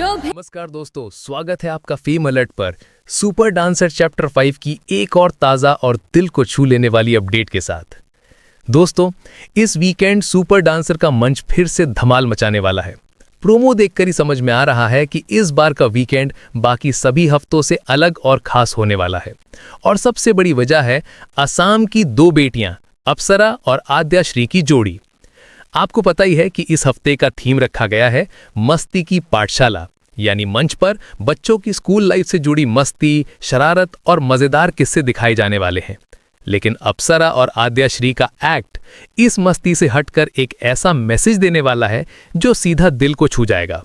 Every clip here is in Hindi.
जो भी। नमस्कार दोस्तों, स्वागत है आपका फेम अलर्ट पर सुपर डांसर चैप्टर 5 की एक और ताज़ा और दिल को छू लेने वाली अपडेट के साथ। दोस्तों, इस वीकेंड सुपर डांसर का मंच फिर से धमाल मचाने वाला है। प्रोमो देखकर ही समझ में आ रहा है कि इस बार का वीकेंड बाकी सभी हफ्तों से अलग और खास होने वाला है। और सबसे बड़ी वजह है असम की दो बेटियां अप्सरा और आद्या श्री की जोड़ी। आपको पता ही है कि इस हफ्ते का थीम रखा गया है मस्ती की पाठशाला, यानी मंच पर बच्चों की स्कूल लाइफ से जुड़ी मस्ती, शरारत और मजेदार किस्से दिखाए जाने वाले हैं। लेकिन अप्सरा और आद्या श्री का एक्ट इस मस्ती से हटकर एक ऐसा मैसेज देने वाला है जो सीधा दिल को छू जाएगा।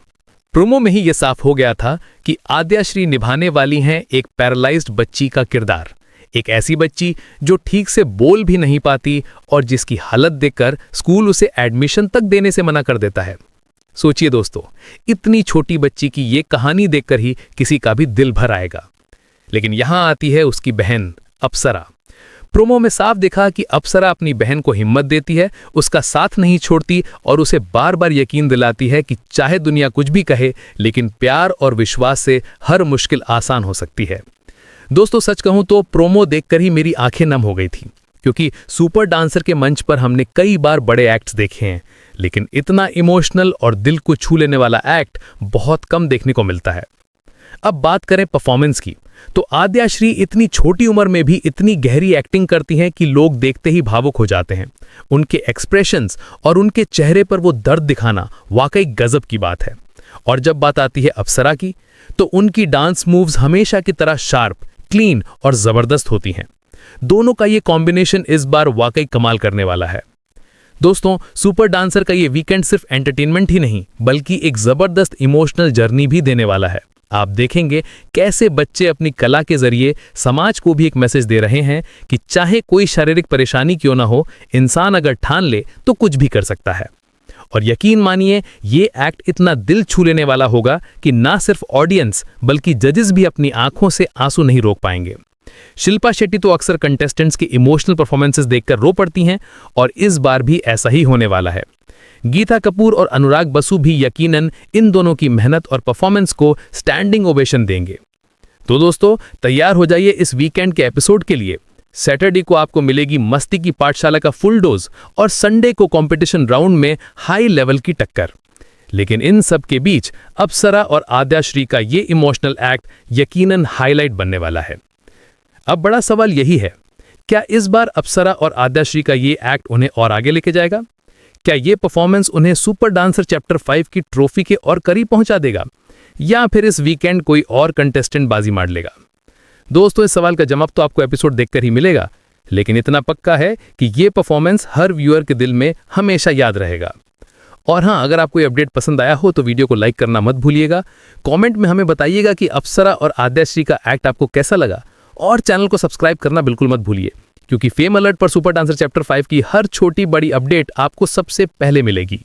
प्रोमो में ही यह साफ हो गया था कि आद्या श्री निभाने वाली हैं एक पैरालाइज्ड बच्ची का किरदार, एक ऐसी बच्ची जो ठीक से बोल भी नहीं पाती और जिसकी हालत देखकर स्कूल उसे एडमिशन तक देने से मना कर देता है। सोचिए दोस्तों, इतनी छोटी बच्ची की ये कहानी देखकर ही किसी का भी दिल भर आएगा। लेकिन यहां आती है उसकी बहन अप्सरा। प्रोमो में साफ दिखा कि अप्सरा अपनी बहन को हिम्मत देती है, उसका साथ नहीं छोड़ती और उसे बार बार यकीन दिलाती है कि चाहे दुनिया कुछ भी कहे, लेकिन प्यार और विश्वास से हर मुश्किल आसान हो सकती है। दोस्तों, सच कहूं तो प्रोमो देखकर ही मेरी आंखें नम हो गई थी, क्योंकि सुपर डांसर के मंच पर हमने कई बार बड़े एक्ट्स देखे हैं, लेकिन इतना इमोशनल और दिल को छू लेने वाला एक्ट बहुत कम देखने को मिलता है। अब बात करें परफॉर्मेंस की, तो आद्या श्री इतनी छोटी उम्र में भी इतनी गहरी एक्टिंग करती हैं कि लोग देखते ही भावुक हो जाते हैं। उनके एक्सप्रेशंस और उनके चेहरे पर वो दर्द दिखाना वाकई गजब की बात है। और जब बात आती है अप्सरा की, तो उनकी डांस मूव्स हमेशा की तरह शार्प, क्लीन और जबरदस्त होती हैं। दोनों का ये कॉम्बिनेशन इस बार वाकई कमाल करने वाला है। दोस्तों, सुपर डांसर का ये वीकेंड सिर्फ एंटरटेनमेंट ही नहीं, बल्कि एक जबरदस्त इमोशनल जर्नी भी देने वाला है। आप देखेंगे कैसे बच्चे अपनी कला के जरिए समाज को भी एक मैसेज दे रहे हैं कि चाहे कोई शारीरिक परेशानी क्यों ना हो, इंसान अगर ठान ले तो कुछ भी कर सकता है। और यकीन मानिए, ये एक्ट इतना दिल छू लेने वाला होगा कि ना सिर्फ ऑडियंस बल्कि जजेस भी अपनी आंखों से आंसू नहीं रोक पाएंगे। शिल्पा शेट्टी तो अक्सर कंटेस्टेंट्स के इमोशनल परफॉर्मेंसेस देखकर रो पड़ती हैं, और इस बार भी ऐसा ही होने वाला है। गीता कपूर और अनुराग बसु भी यकीनन इन दोनों की मेहनत और परफॉर्मेंस को स्टैंडिंग ओवेशन देंगे। तो दोस्तों, तैयार हो जाइए इस वीकेंड के एपिसोड के लिए। सैटरडे को आपको मिलेगी मस्ती की पाठशाला का फुल डोज और संडे को कंपटीशन राउंड में हाई लेवल की टक्कर। लेकिन इन सब के बीच अप्सरा और आद्या श्री का ये इमोशनल एक्ट यकीनन हाईलाइट बनने वाला है। अब बड़ा सवाल यही है, क्या इस बार अप्सरा और आद्या श्री का ये एक्ट उन्हें और आगे लेके जाएगा? क्या ये परफॉर्मेंस उन्हें सुपर डांसर चैप्टर 5 की ट्रॉफी के और करीब पहुंचा देगा, या फिर इस वीकेंड कोई और कंटेस्टेंट बाजी मार लेगा? दोस्तों, इस सवाल का जवाब तो आपको एपिसोड देखकर ही मिलेगा, लेकिन इतना पक्का है कि ये परफॉर्मेंस हर व्यूअर के दिल में हमेशा याद रहेगा। और हाँ, अगर आपको ये अपडेट पसंद आया हो तो वीडियो को लाइक करना मत भूलिएगा। कमेंट में हमें बताइएगा कि अप्सरा और आद्या श्री का एक्ट आपको कैसा लगा, और चैनल को सब्सक्राइब करना बिल्कुल मत भूलिए, क्योंकि फेम अलर्ट पर सुपर डांसर चैप्टर 5 की हर छोटी बड़ी अपडेट आपको सबसे पहले मिलेगी।